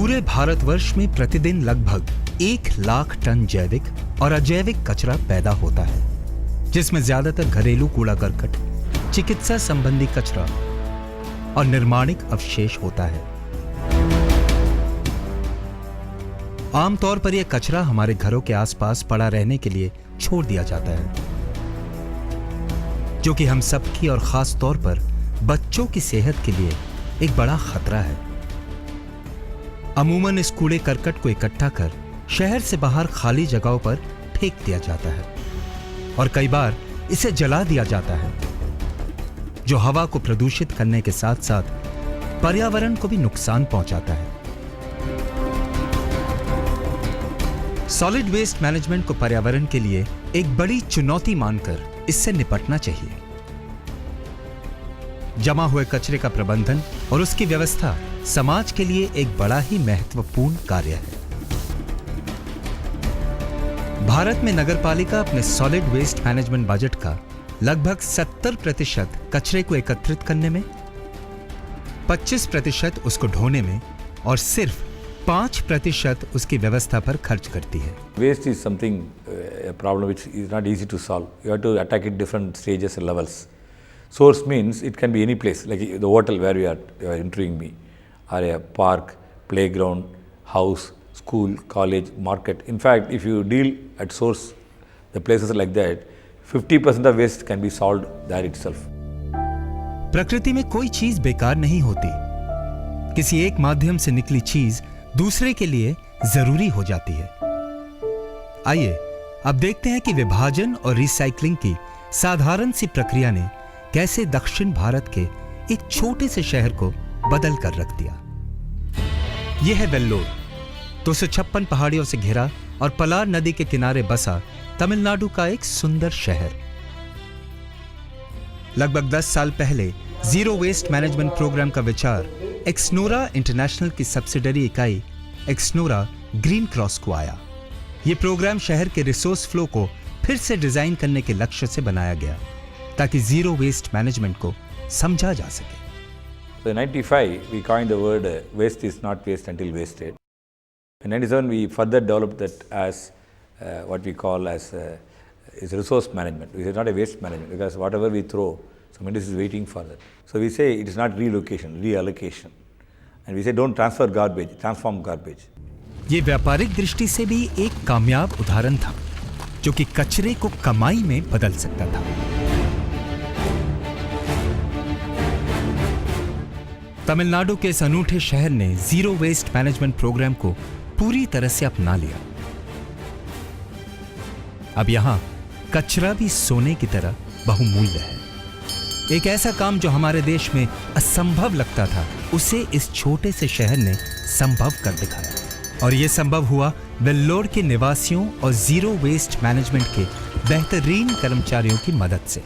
पूरे भारतवर्ष में प्रतिदिन लगभग 1 लाख टन जैविक और अजैविक कचरा पैदा होता है, जिसमें ज्यादातर घरेलू कूड़ा करकट, चिकित्सा संबंधी कचरा और निर्माणिक अवशेष होता है। आमतौर पर यह कचरा हमारे घरों के आसपास पड़ा रहने के लिए छोड़ दिया जाता है, जो कि हम सबकी और खास तौर पर बच्चों की सेहत के लिए एक बड़ा खतरा है। अमूमन इस कूड़े करकट को इकट्ठा कर शहर से बाहर खाली जगहों पर फेंक दिया जाता है और कई बार इसे जला दिया जाता है, जो हवा को प्रदूषित करने के साथ साथ पर्यावरण को भी नुकसान पहुंचाता है। सॉलिड वेस्ट मैनेजमेंट को पर्यावरण के लिए एक बड़ी चुनौती मानकर इससे निपटना चाहिए। जमा हुए कचरे का प्रबंधन और उसकी व्यवस्था समाज के लिए एक बड़ा ही महत्वपूर्ण कार्य है। भारत में नगरपालिका अपने सॉलिड वेस्ट मैनेजमेंट बजट का लगभग 70% कचरे को एकत्रित करने में, 25% उसको ढोने में और सिर्फ 5% उसकी व्यवस्था पर खर्च करती है। Waste is something, a problem which is not easy to solve. You have to attack it different stages and levels. Source means it can be any place, like the hotel where you are interviewing me, or a park, playground, house, school, college, market. In fact, if you deal at source, the places like that, 50% of waste can be solved there itself. प्रकृति में कोई चीज बेकार नहीं होती। किसी एक माध्यम से निकली चीज दूसरे के लिए जरूरी हो जाती है। आइए अब देखते हैं कि विभाजन और रिसाइकलिंग की साधारण सी प्रक्रिया ने कैसे दक्षिण भारत के एक छोटे से शहर को बदल कर रख दिया। यह है वेल्लोर, 256 पहाड़ियों से घिरा और पलार नदी के किनारे बसा तमिलनाडु का एक सुंदर शहर। लगभग 10 साल पहले जीरो वेस्ट मैनेजमेंट प्रोग्राम का विचार एक्सनोरा इंटरनेशनल की सब्सिडरी इकाई एक्सनोरा ग्रीन क्रॉस को आया। यह प्रोग्राम शहर के रिसोर्स फ्लो को फिर से डिजाइन करने के लक्ष्य से बनाया गया ताकि जीरो वेस्ट मैनेजमेंट को समझा जा सके। So in 95, we coined the word waste is not waste until wasted. In 97, we further developed that as what we call as is resource management. It is not a waste management because whatever we throw, some industry is waiting for that. So we say it is not relocation, reallocation. And we say don't transfer garbage, transform garbage. ये व्यापारिक दृष्टि से भी एक कामयाब उदाहरण था, जो कि कचरे को कमाई में बदल सकता था। तमिलनाडु के इस अनूठे शहर ने जीरो वेस्ट मैनेजमेंट प्रोग्राम को पूरी तरह से अपना लिया। अब यहां कचरा भी सोने की तरह बहुमूल्य है। एक ऐसा काम जो हमारे देश में असंभव लगता था, उसे इस छोटे से शहर ने संभव कर दिखाया। और यह संभव हुआ वेल्लोर के निवासियों और जीरो वेस्ट मैनेजमेंट के बेहतरीन कर्मचारियों की मदद से।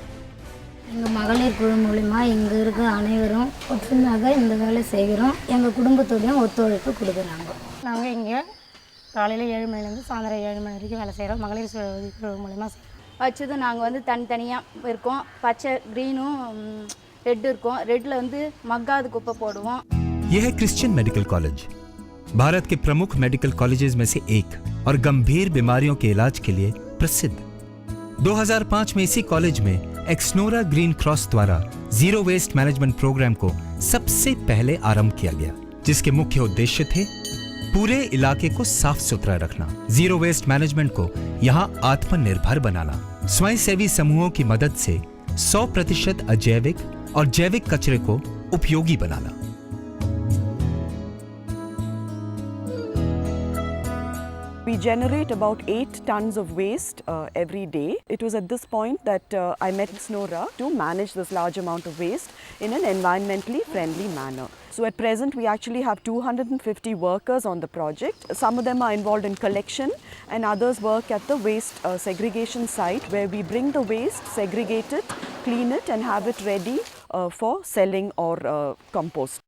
எங்கள் மகளிர் குழு மூலிமா இங்கே இருக்க அனைவரும் ஒற்றுமையாக இந்த வேலை செய்கிறோம். எங்கள் குடும்பத்தோடையும் ஒத்துழைப்பு கொடுக்குறாங்க. நாங்கள் இங்கே காலையில் 7 மணிலேருந்து சாயந்தரம் 7 மணி வரைக்கும் வேலை செய்கிறோம். மகளிர் குழு மூலிமா வச்சதும் நாங்கள் வந்து தனித்தனியாக இருக்கோம். பச்சை க்ரீனும் ரெட்டு இருக்கும். ரெட்டில் வந்து மக்காத குப்பை போடுவோம்। यह है क्रिश्चियन मेडिकल कॉलेज, भारत के प्रमुख मेडिकल कॉलेजेस में से एक और गंभीर बीमारियों के इलाज के लिए प्रसिद्ध। 2005 में इसी कॉलेज में एक्सनोरा ग्रीन क्रॉस द्वारा जीरो वेस्ट मैनेजमेंट प्रोग्राम को सबसे पहले आरंभ किया गया, जिसके मुख्य उद्देश्य थे पूरे इलाके को साफ सुथरा रखना, जीरो वेस्ट मैनेजमेंट को यहां आत्मनिर्भर बनाना, स्वयंसेवी समूहों की मदद से 100% अजैविक और जैविक कचरे को उपयोगी बनाना। We generate about 8 tons of waste every day. It was at this point that I met Snora to manage this large amount of waste in an environmentally friendly manner. So at present we actually have 250 workers on the project. Some of them are involved in collection and others work at the waste segregation site where we bring the waste, segregate it, clean it and have it ready for selling or compost.